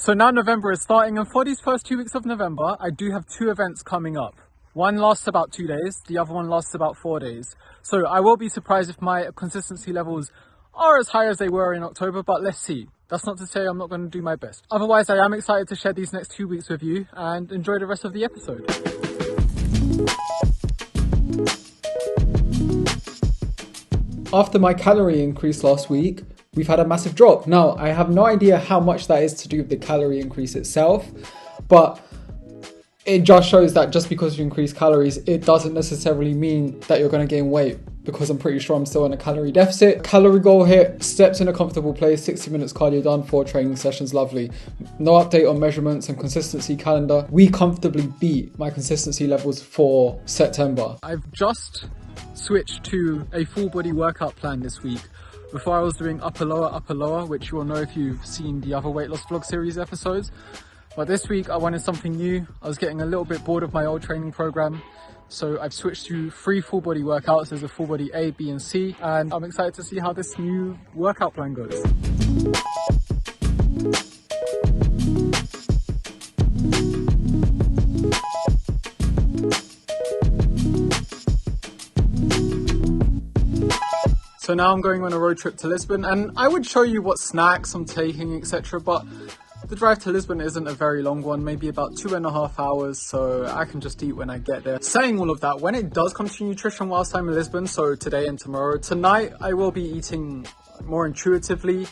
So now November is starting, and for these first 2 weeks of November, I do have 2 events coming up. One lasts about 2 days, the other one lasts about 4 days. So I will be surprised if my consistency levels are as high as they were in October, but let's see. That's not to say I'm not going to do my best. Otherwise, I am excited to share these next 2 weeks with you and enjoy the rest of the episode. After my calorie increase last week, we've had a massive drop. Now, I have no idea how much that is to do with the calorie increase itself, but it just shows that just because you increase calories, it doesn't necessarily mean that you're going to gain weight, because I'm pretty sure I'm still in a calorie deficit. Calorie goal hit, steps in a comfortable place, 60 minutes cardio done, 4 training sessions, lovely. No update on measurements and consistency calendar. We comfortably beat my consistency levels for September. I've just switched to a full body workout plan this week. Before I was doing upper lower, which you will know if you've seen the other weight loss vlog series episodes. But this week I wanted something new. I was getting a little bit bored of my old training program. So I've switched to 3 full body workouts. There's a full body A, B and C. And I'm excited to see how this new workout plan goes. So now I'm going on a road trip to Lisbon, and I would show you what snacks I'm taking, etc. But the drive to Lisbon isn't a very long one, maybe about 2.5 hours, so I can just eat when I get there. Saying all of that, when it does come to nutrition whilst I'm in Lisbon, so today and tomorrow, tonight I will be eating more intuitively.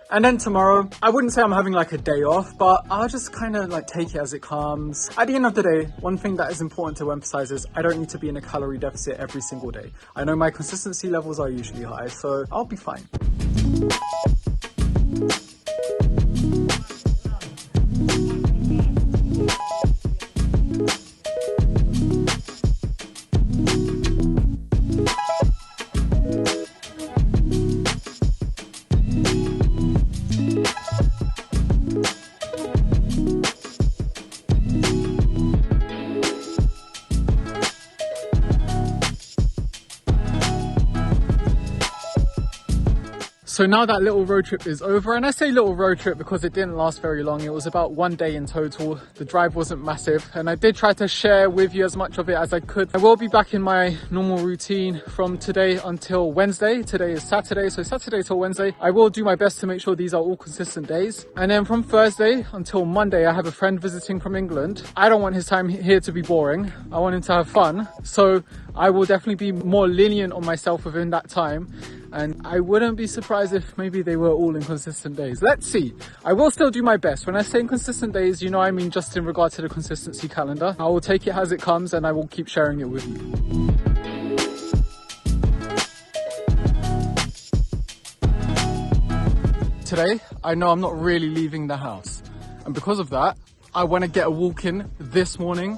And then tomorrow, I wouldn't say I'm having like a day off, but I'll just kind of like take it as it comes. At the end of the day, one thing that is important to emphasize is I don't need to be in a calorie deficit every single day. I know my consistency levels are usually high, so I'll be fine. So now that little road trip is over, and I say little road trip because it didn't last very long. It was about 1 day in total. The drive wasn't massive, and I did try to share with you as much of it as I could. I will be back in my normal routine from today until Wednesday. Today is Saturday, so Saturday till Wednesday. I will do my best to make sure these are all consistent days. And then from Thursday until Monday, I have a friend visiting from England. I don't want his time here to be boring. I want him to have fun. So I will definitely be more lenient on myself within that time. And I wouldn't be surprised if maybe they were all inconsistent days. Let's see. I will still do my best. When I say inconsistent days, you know I mean just in regard to the consistency calendar. I will take it as it comes and I will keep sharing it with you. Today, I know I'm not really leaving the house. And because of that, I want to get a walk in this morning,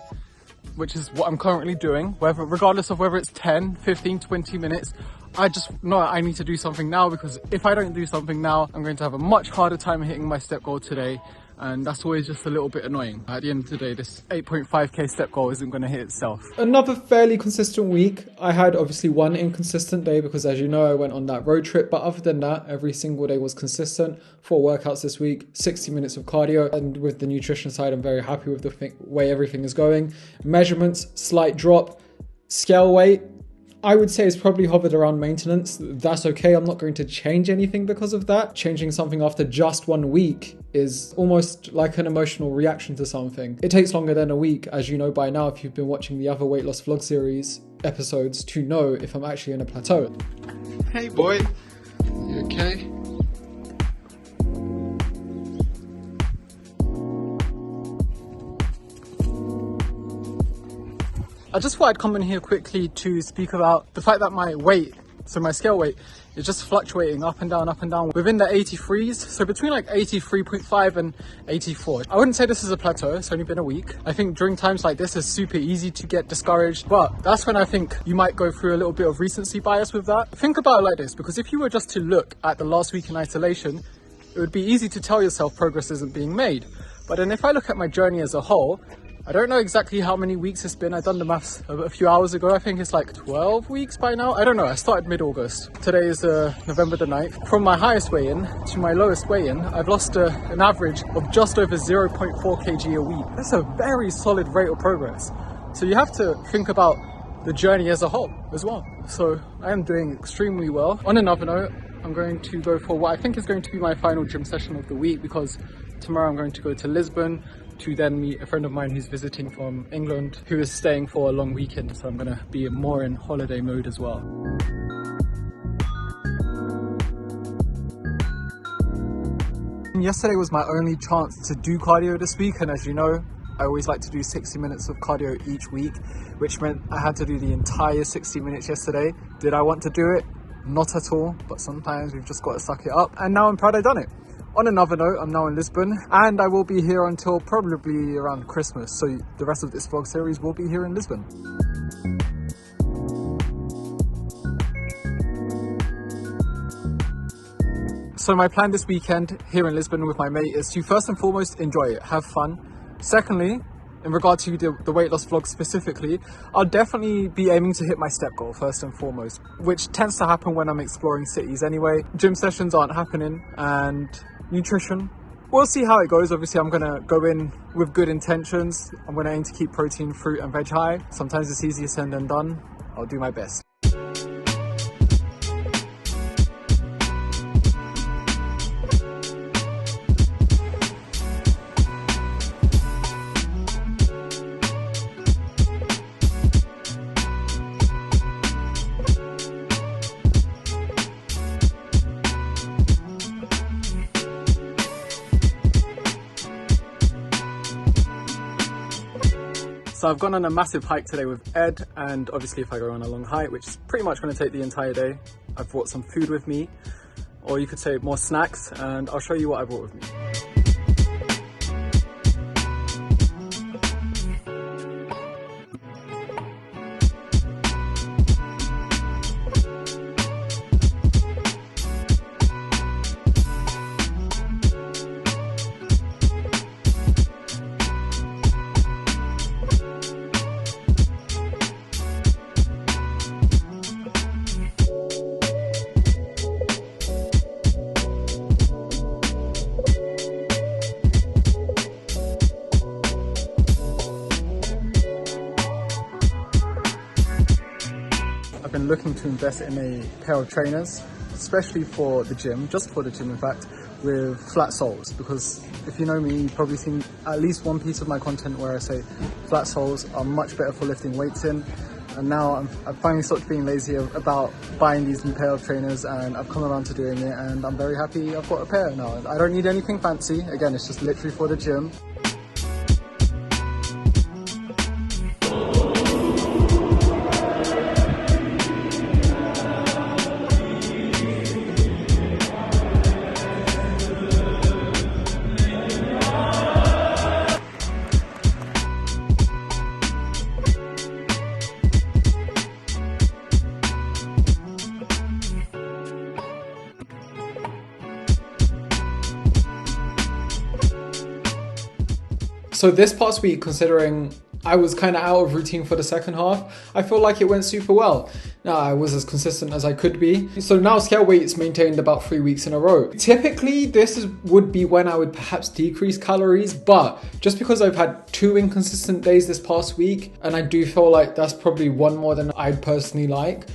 which is what I'm currently doing, regardless of whether it's 10, 15, 20 minutes. I just know I need to do something now, because if I don't do something now, I'm going to have a much harder time hitting my step goal today. And that's always just a little bit annoying. At the end of the day, this 8.5k step goal isn't going to hit itself. Another fairly consistent week. I had obviously one inconsistent day because, as you know, I went on that road trip. But other than that, every single day was consistent. 4 workouts this week, 60 minutes of cardio. And with the nutrition side, I'm very happy with the way everything is going. Measurements, slight drop. Scale weight, I would say it's probably hovered around maintenance. That's okay. I'm not going to change anything because of that. Changing something after just 1 week is almost like an emotional reaction to something. It takes longer than a week, as you know by now if you've been watching the other weight loss vlog series episodes, to know if I'm actually in a plateau. Hey boy, you okay? I just thought I'd come in here quickly to speak about the fact that my weight, so my scale weight, is just fluctuating up and down within the 83s. So between like 83.5 and 84. I wouldn't say this is a plateau, it's only been a week. I think during times like this, it's super easy to get discouraged, but that's when I think you might go through a little bit of recency bias with that. Think about it like this, because if you were just to look at the last week in isolation, it would be easy to tell yourself progress isn't being made. But then if I look at my journey as a whole, I don't know exactly how many weeks it's been. I done the maths a few hours ago. I think it's like 12 weeks by now. I don't know. I started mid-August. Today is November the 9th. From my highest weigh-in to my lowest weigh-in, I've lost an average of just over 0.4 kg a week. That's a very solid rate of progress. So you have to think about the journey as a whole as well. So I am doing extremely well. On another note, I'm going to go for what I think is going to be my final gym session of the week, because tomorrow I'm going to go to Lisbon to then meet a friend of mine who's visiting from England, who is staying for a long weekend. So I'm going to be more in holiday mode as well. Yesterday was my only chance to do cardio this week, and as you know, I always like to do 60 minutes of cardio each week, which meant I had to do the entire 60 minutes yesterday. Did I want to do it? Not at all, but sometimes we've just got to suck it up, and now I'm proud I've done it. On another note, I'm now in Lisbon, and I will be here until probably around Christmas, so the rest of this vlog series will be here in Lisbon. So my plan this weekend here in Lisbon with my mate is to first and foremost enjoy it, have fun. Secondly, in regard to the weight loss vlog specifically, I'll definitely be aiming to hit my step goal first and foremost, which tends to happen when I'm exploring cities anyway. Gym sessions aren't happening, and nutrition, we'll see how it goes. Obviously, I'm gonna go in with good intentions. I'm gonna aim to keep protein, fruit and veg high. Sometimes it's easier said than done. I'll do my best. So I've gone on a massive hike today with Ed, and obviously if I go on a long hike, which is pretty much going to take the entire day, I've brought some food with me, or you could say more snacks, and I'll show you what I brought with me. I've been looking to invest in a pair of trainers, especially for the gym, just for the gym in fact, with flat soles, because if you know me, you've probably seen at least one piece of my content where I say flat soles are much better for lifting weights in, and now I've finally stopped being lazy about buying these new pair of trainers, and I've come around to doing it, and I'm very happy I've got a pair now. I don't need anything fancy, again it's just literally for the gym. So this past week, considering I was kind of out of routine for the second half, I feel like it went super well. Now, I was as consistent as I could be. So now scale weight's maintained about 3 weeks in a row. Typically, would be when I would perhaps decrease calories, but just because I've had 2 inconsistent days this past week, and I do feel like that's probably one more than I'd personally like,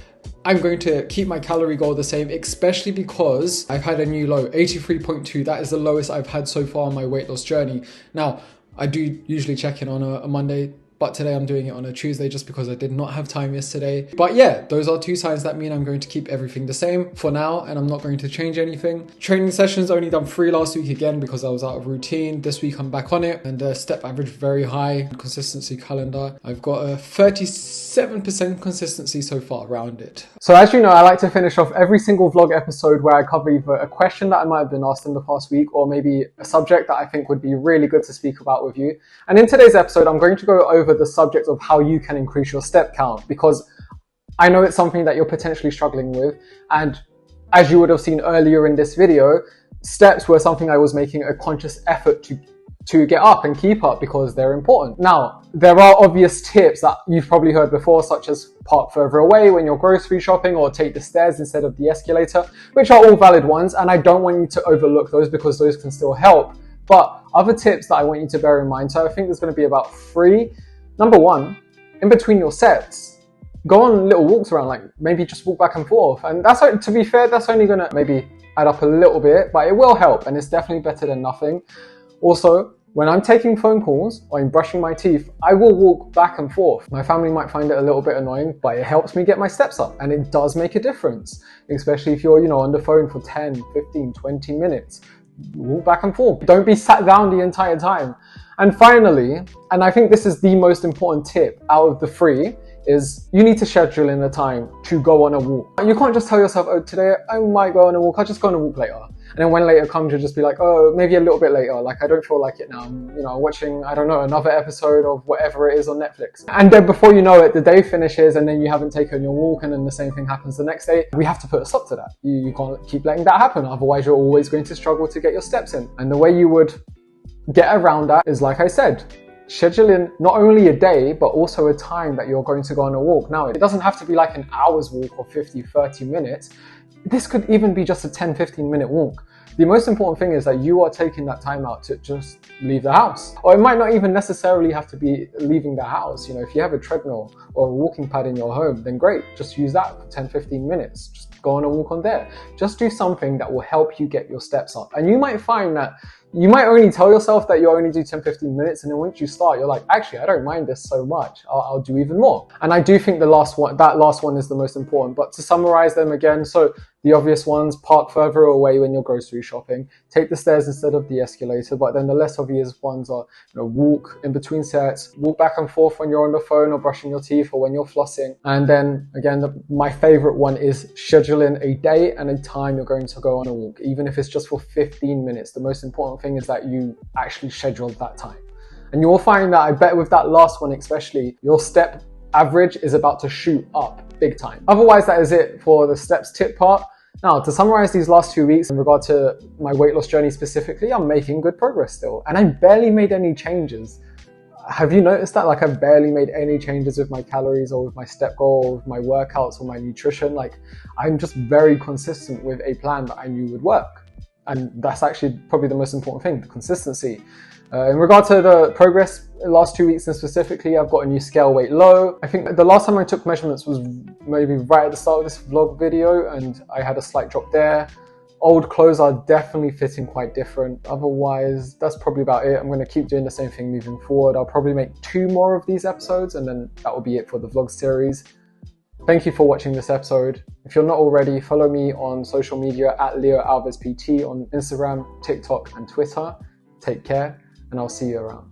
I'm going to keep my calorie goal the same, especially because I've had a new low, 83.2. That is the lowest I've had so far on my weight loss journey. Now, I do usually check in on a Monday, but today I'm doing it on a Tuesday just because I did not have time yesterday. But yeah, those are 2 signs that mean I'm going to keep everything the same for now, and I'm not going to change anything. Training sessions, only done 3 last week again because I was out of routine. This week I'm back on it, and the step average very high. Consistency calendar, I've got a 37% consistency so far around it. So as you know, I like to finish off every single vlog episode where I cover either a question that I might have been asked in the past week, or maybe a subject that I think would be really good to speak about with you. And in today's episode, I'm going to go over the subject of how you can increase your step count, because I know it's something that you're potentially struggling with. And as you would have seen earlier in this video, steps were something I was making a conscious effort to to get up and keep up because they're important. Now, there are obvious tips that you've probably heard before, such as park further away when you're grocery shopping or take the stairs instead of the escalator, which are all valid ones, and I don't want you to overlook those because those can still help. But other tips that I want you to bear in mind, so I think there's going to be about 3. Number 1, in between your sets, go on little walks around, like maybe just walk back and forth. And that's, to be fair, that's only going to maybe add up a little bit, but it will help, and it's definitely better than nothing. Also, when I'm taking phone calls or I'm brushing my teeth, I will walk back and forth. My family might find it a little bit annoying, but it helps me get my steps up, and it does make a difference, especially if you're, on the phone for 10, 15, 20 minutes. Walk back and forth. Don't be sat down the entire time. And finally, and I think this is the most important tip out of the 3, is you need to schedule in the time to go on a walk. You can't just tell yourself, oh, today I might go on a walk, I'll just go on a walk later. And then when later comes, you'll just be like, oh, maybe a little bit later. Like, I don't feel like it now. I'm, watching, I don't know, another episode of whatever it is on Netflix. And then before you know it, the day finishes and then you haven't taken your walk, and then the same thing happens the next day. We have to put a stop to that. You can't keep letting that happen. Otherwise, you're always going to struggle to get your steps in. And the way you would get around that is, like I said, schedule in not only a day, but also a time that you're going to go on a walk. Now, it doesn't have to be like an hour's walk or 50, 30 minutes. This could even be just a 10, 15 minute walk. The most important thing is that you are taking that time out to just leave the house. Or it might not even necessarily have to be leaving the house. If you have a treadmill or a walking pad in your home, then great. Just use that for 10, 15 minutes. Just go on a walk on there. Just do something that will help you get your steps up. And you might find that you might only tell yourself that you only do 10, 15 minutes, and then once you start, you're like, actually, I don't mind this so much. I'll do even more. And I do think that last one is the most important. But to summarize them again, so the obvious ones: park further away when you're grocery shopping, take the stairs instead of the escalator. But then the less obvious ones are, walk in between sets, walk back and forth when you're on the phone or brushing your teeth or when you're flossing. And then again, my favorite one is schedule in a day and a time you're going to go on a walk, even if it's just for 15 minutes. The most important thing is that you actually schedule that time. And you will find that, I bet with that last one especially, your step average is about to shoot up big time. Otherwise, that is it for the steps tip part. Now, to summarize these last 2 weeks in regard to my weight loss journey specifically, I'm making good progress still, and I barely made any changes. Have you noticed that? Like, I've barely made any changes with my calories or with my step goal or with my workouts or my nutrition. Like, I'm just very consistent with a plan that I knew would work. And that's actually probably the most important thing, the consistency. In regard to the progress, the last 2 weeks and specifically, I've got a new scale weight low. I think the last time I took measurements was maybe right at the start of this vlog video, and I had a slight drop there. Old clothes are definitely fitting quite different. Otherwise, that's probably about it. I'm going to keep doing the same thing moving forward. I'll probably make 2 more of these episodes, and then that will be it for the vlog series. Thank you for watching this episode. If you're not already, follow me on social media at Leo Alves PT on Instagram, TikTok, and Twitter. Take care, and I'll see you around.